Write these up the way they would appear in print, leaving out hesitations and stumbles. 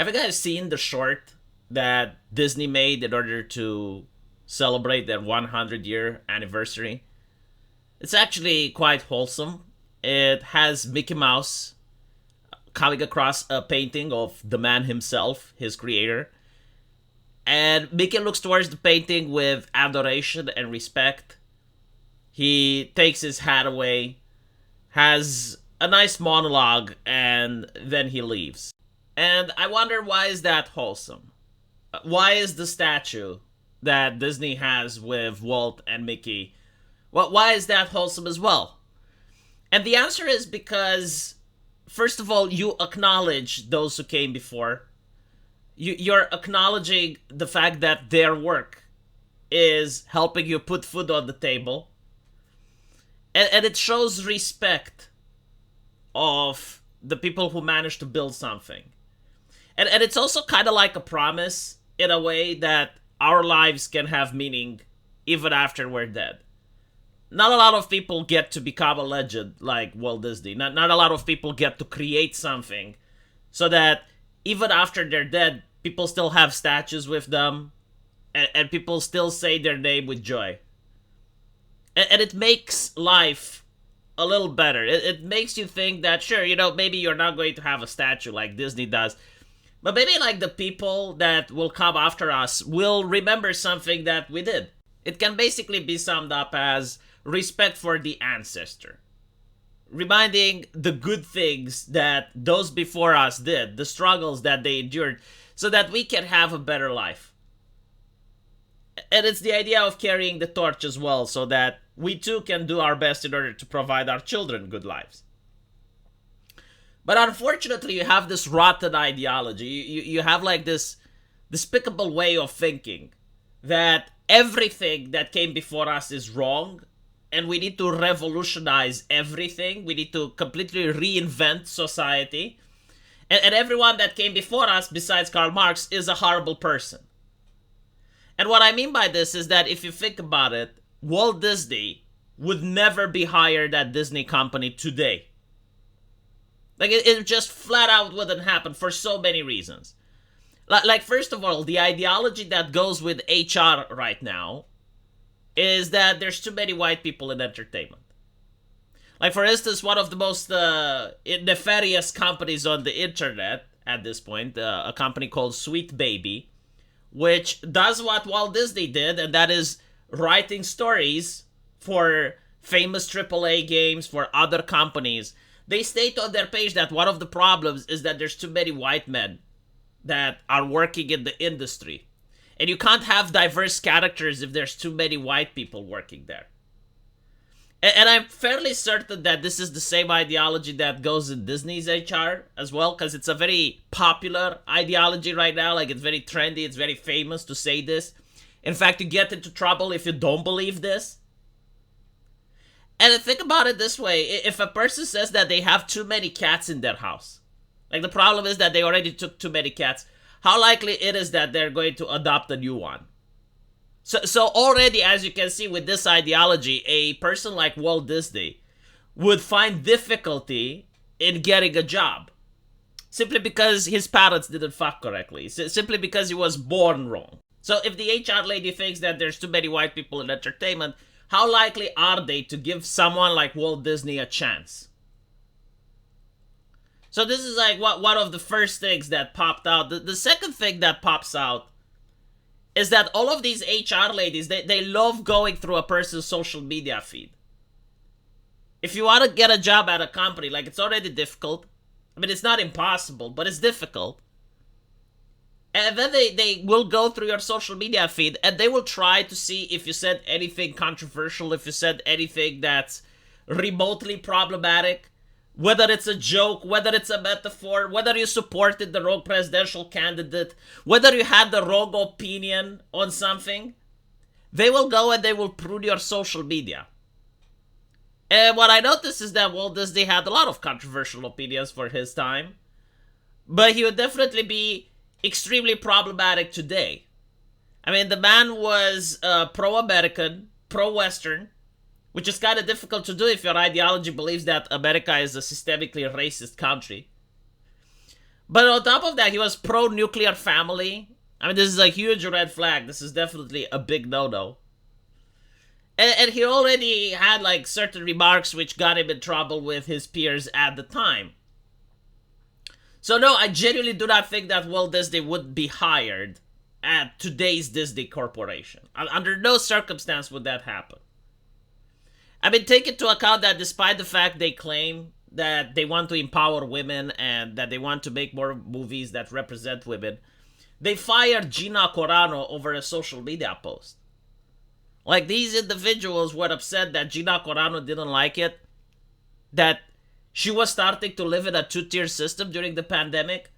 Have you guys seen the short that Disney made in order to celebrate their 100-year anniversary? It's actually quite wholesome. It has Mickey Mouse coming across a painting of the man himself, his creator. And Mickey looks towards the painting with adoration and respect. He takes his hat away, has a nice monologue, and then he leaves. And I wonder, why is that wholesome? Why is the statue that Disney has with Walt and Mickey, why is that wholesome as well? And the answer is because, first of all, you acknowledge those who came before. You're acknowledging the fact that their work is helping you put food on the table. And it shows respect of the people who managed to build something. And it's also kind of like a promise, in a way, that our lives can have meaning even after we're dead. Not a lot of people get to become a legend like Walt Disney. Not a lot of people get to create something so that even after they're dead, people still have statues with them, and people still say their name with joy. And it makes life a little better. It makes you think that, sure, maybe you're not going to have a statue like Disney does, but maybe like the people that will come after us will remember something that we did. It can basically be summed up as respect for the ancestor. Reminding the good things that those before us did, the struggles that they endured, so that we can have a better life. And it's the idea of carrying the torch as well, so that we too can do our best in order to provide our children good lives. But unfortunately, you have this rotten ideology. You have like this despicable way of thinking that everything that came before us is wrong, and we need to revolutionize everything. We need to completely reinvent society. And everyone that came before us, besides Karl Marx, is a horrible person. And what I mean by this is that if you think about it, Walt Disney would never be hired at Disney Company today. Like, it just flat out wouldn't happen for so many reasons. Like, first of all, the ideology that goes with HR right now is that there's too many white people in entertainment. Like, for instance, one of the most nefarious companies on the internet at this point, a company called Sweet Baby, which does what Walt Disney did, and that is writing stories for famous AAA games, for other companies. They state on their page that one of the problems is that there's too many white men that are working in the industry. And you can't have diverse characters if there's too many white people working there. And I'm fairly certain that this is the same ideology that goes in Disney's HR as well, because it's a very popular ideology right now. Like, it's very trendy, it's very famous to say this. In fact, you get into trouble if you don't believe this. And think about it this way. If a person says that they have too many cats in their house, like the problem is that they already took too many cats, how likely it is that they're going to adopt a new one? So already, as you can see with this ideology, a person like Walt Disney would find difficulty in getting a job. Simply because his parents didn't fuck correctly. Simply because he was born wrong. So if the HR lady thinks that there's too many white people in entertainment, how likely are they to give someone like Walt Disney a chance? So this is like one of the first things that popped out. The second thing that pops out is that all of these HR ladies, they love going through a person's social media feed. If you want to get a job at a company, like, it's already difficult. I mean, it's not impossible, but it's difficult. And then they will go through your social media feed, and they will try to see if you said anything controversial, if you said anything that's remotely problematic, whether it's a joke, whether it's a metaphor, whether you supported the wrong presidential candidate, whether you had the wrong opinion on something. They will go and they will prune your social media. And what I noticed is that Walt Disney had a lot of controversial opinions for his time, but he would definitely be extremely problematic today. I mean, the man was pro-American, pro-Western, which is kind of difficult to do if your ideology believes that America is a systemically racist country. But on top of that, he was pro-nuclear family. I mean, this is a huge red flag. This is definitely a big no-no. And he already had like certain remarks which got him in trouble with his peers at the time. So no, I genuinely do not think that Walt Disney would be hired at today's Disney Corporation. Under no circumstance would that happen. I mean, take into account that despite the fact they claim that they want to empower women and that they want to make more movies that represent women, they fired Gina Carano over a social media post. Like, these individuals were upset that Gina Carano didn't like it, that she was starting to live in a two-tier system during the pandemic.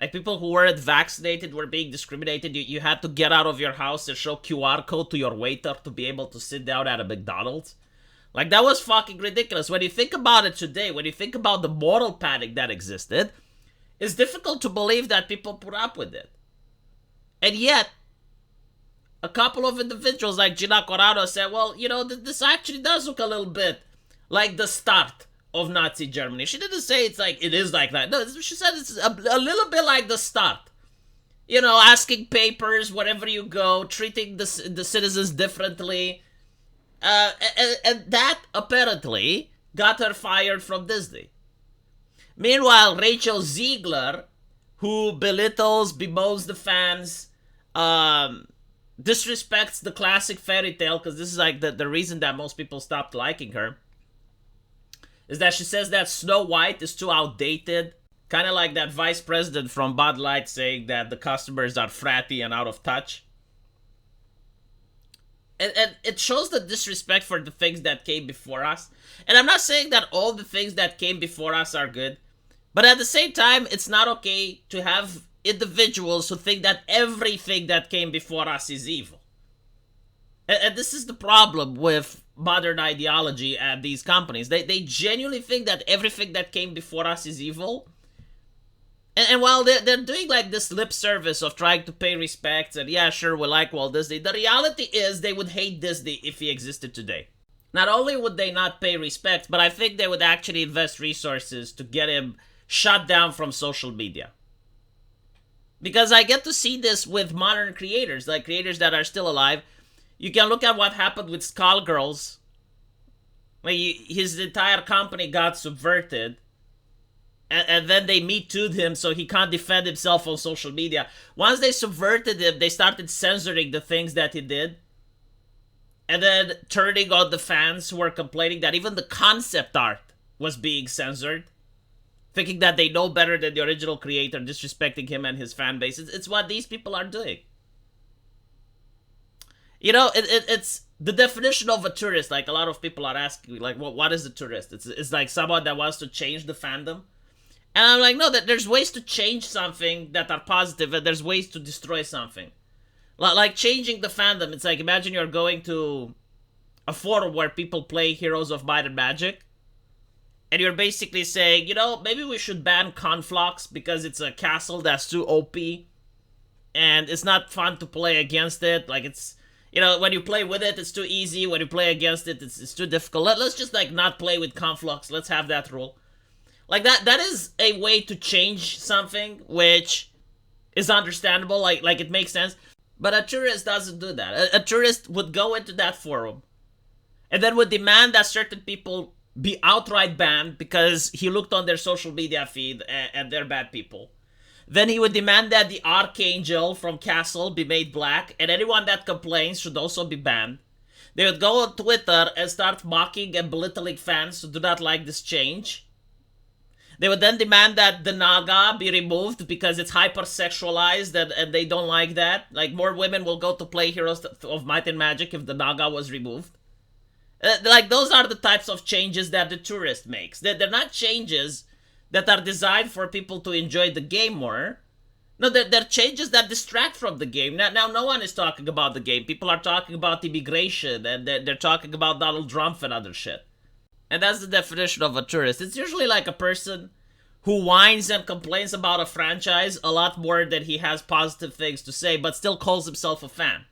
Like, people who weren't vaccinated were being discriminated. You had to get out of your house and show QR code to your waiter to be able to sit down at a McDonald's. Like, that was fucking ridiculous. When you think about it today, when you think about the moral panic that existed, it's difficult to believe that people put up with it. And yet, a couple of individuals like Gina Carano said, well, you know, this actually does look a little bit like the start of Nazi Germany. She didn't say it's like, it is like that. No, she said it's a little bit like the start. You know, asking papers wherever you go, treating the citizens differently. And that apparently got her fired from Disney. Meanwhile, Rachel Ziegler, who belittles, bemoans the fans, disrespects the classic fairy tale, because this is like the reason that most people stopped liking her, is that she says that Snow White is too outdated. Kind of like that vice president from Bud Light saying that the customers are fratty and out of touch. And it shows the disrespect for the things that came before us. And I'm not saying that all the things that came before us are good. But at the same time, it's not okay to have individuals who think that everything that came before us is evil. And this is the problem with modern ideology at these companies. They genuinely think that everything that came before us is evil. And while they're doing like this lip service of trying to pay respects and yeah, sure, we like Walt Disney, the reality is they would hate Disney if he existed today. Not only would they not pay respect, but I think they would actually invest resources to get him shut down from social media. Because I get to see this with modern creators, like creators that are still alive. You can look at what happened with Skullgirls. Like his entire company got subverted. And then they Me Too'd him so he can't defend himself on social media. Once they subverted him, they started censoring the things that he did. And then turning on the fans who were complaining that even the concept art was being censored. Thinking that they know better than the original creator, disrespecting him and his fan base. It's what these people are doing. You know, it's the definition of a tourist. Like, a lot of people are asking, like, what is a tourist? It's like someone that wants to change the fandom. And I'm like, no, that there's ways to change something that are positive, and there's ways to destroy something. Like changing the fandom. It's like, imagine you're going to a forum where people play Heroes of Might and Magic. And you're basically saying, you know, maybe we should ban Conflux because it's a castle that's too OP. And it's not fun to play against it. Like, it's, you know, when you play with it, it's too easy. When you play against it, it's too difficult. Let's just, like, not play with Conflux. Let's have that rule. Like, that is a way to change something, which is understandable. Like it makes sense. But a tourist doesn't do that. A tourist would go into that forum and then would demand that certain people be outright banned because he looked on their social media feed and they're bad people. Then he would demand that the Archangel from Castle be made black, and anyone that complains should also be banned. They would go on Twitter and start mocking and belittling fans who do not like this change. They would then demand that the Naga be removed because it's hypersexualized and they don't like that. Like, more women will go to play Heroes of Might and Magic if the Naga was removed. Like, those are the types of changes that the tourist makes. They're not changes that are designed for people to enjoy the game more. No, they're changes that distract from the game. Now, no one is talking about the game. People are talking about immigration, and they're talking about Donald Trump and other shit. And that's the definition of a tourist. It's usually like a person who whines and complains about a franchise a lot more than he has positive things to say, but still calls himself a fan.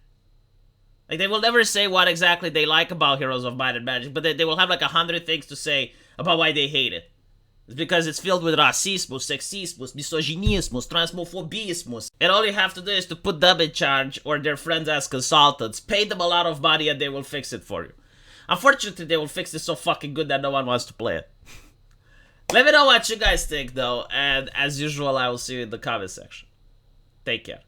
Like, they will never say what exactly they like about Heroes of Might and Magic, but they will have like 100 things to say about why they hate it. It's because it's filled with racismus, sexismus, misogynismus, transmophobismus. And all you have to do is to put them in charge or their friends as consultants, pay them a lot of money, and they will fix it for you. Unfortunately, they will fix it so fucking good that no one wants to play it. Let me know what you guys think, though, and as usual, I will see you in the comment section. Take care.